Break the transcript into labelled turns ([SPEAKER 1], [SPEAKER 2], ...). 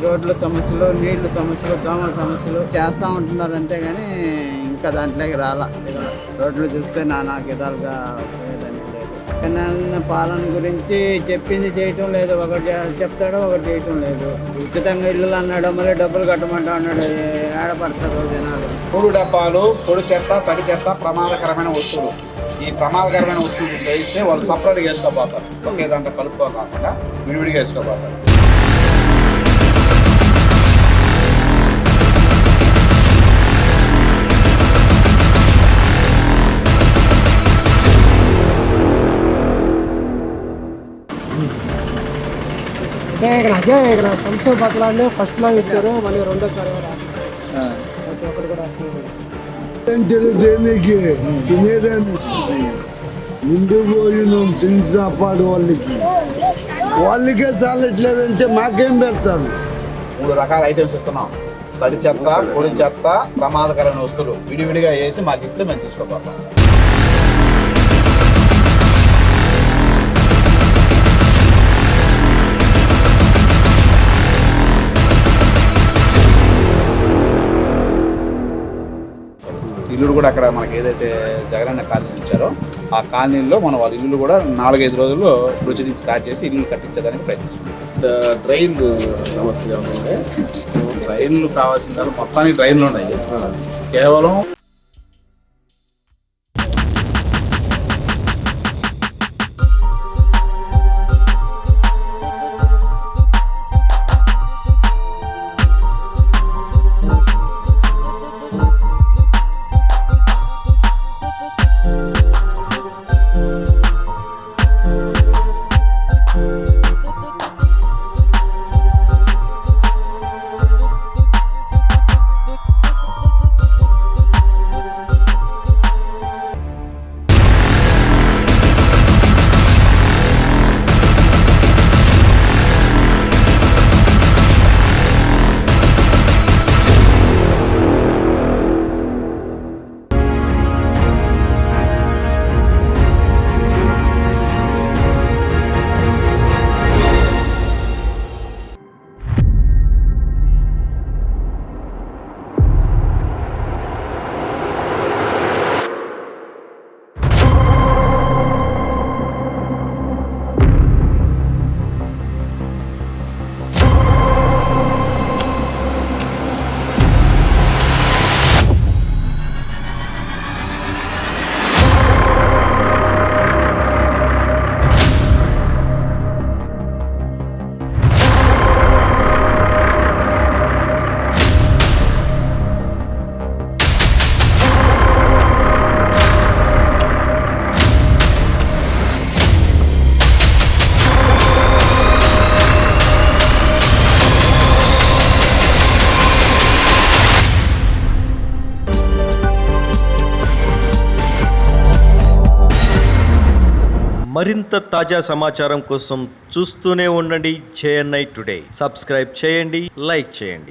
[SPEAKER 1] రోడ్ల సమస్యలు, నీళ్ల సమస్యలు, దోమల సమస్యలు చేస్తూ ఉంటున్నారు అంతేగాని ఇంకా దాంట్లోకి రాలా. రోడ్లు చూస్తే నానా విధాలుగా పోయేదని లేదు. జగనన్న పాలన గురించి చెప్పింది చేయటం లేదు. ఒకటి చెప్తాడో ఒకటి చేయటం లేదు. ఉచితంగా ఇల్లు అన్నాడు, మళ్ళీ డబ్బులు కట్టమంటా అన్నాడు. ఏడపడతారు జనాలు.
[SPEAKER 2] మూడు డబ్బాలు పొడి చెత్త, తడి చెత్త ప్రమాదకరమైన వస్తువులు. ఈ ప్రమాదకరమైన వస్తువులు వేస్తే వాళ్ళు సపరేట్గా వేసుకోపోతారు. ఒకే దాంట్లో కలుపుకో కాకుండా విడివిడిగా వేసుకోపోతారు.
[SPEAKER 3] అంటే ఇక్కడ సంక్షేమ పథకాలు ఫస్ట్ లో ఇచ్చారు, మళ్ళీ రెండోసారి ప్రతి ఒక్కరు కూడా
[SPEAKER 4] దేనికి తినేదాన్ని ముందు భోజనం తిని సాపాడు వాళ్ళకే చాలట్లేదంటే మాకేం పెడతారు.
[SPEAKER 2] 3 రకాల ఐటమ్స్ ఇస్తున్నాం. తడి చెత్త, పొడి చెత్త, ప్రమాదకరమైన వస్తువులు విడివిడిగా వేసి మాకు ఇస్తే మేము తీసుకోపోతాం. ఇల్లులు కూడా అక్కడ మనకి ఏదైతే జగనన్న కాలనీ ఇచ్చారో ఆ కాలనీలో మన వాళ్ళ ఇల్లు కూడా 4-5 రోజుల్లో ప్రొసీడింగ్ స్టార్ట్ చేసి ఇల్లు కట్టించడానికి ప్రయత్నిస్తున్నాం.
[SPEAKER 5] డ్రైన్ సమస్య ఉంది.
[SPEAKER 2] డ్రైన్లు కావాల్సిన మొత్తానికి డ్రైన్లు ఉన్నాయి. కేవలం
[SPEAKER 6] మరింత తాజా సమాచారం కోసం చూస్తూనే ఉండండి JNI టుడే. సబ్స్క్రైబ్ చేయండి, లైక్ చేయండి.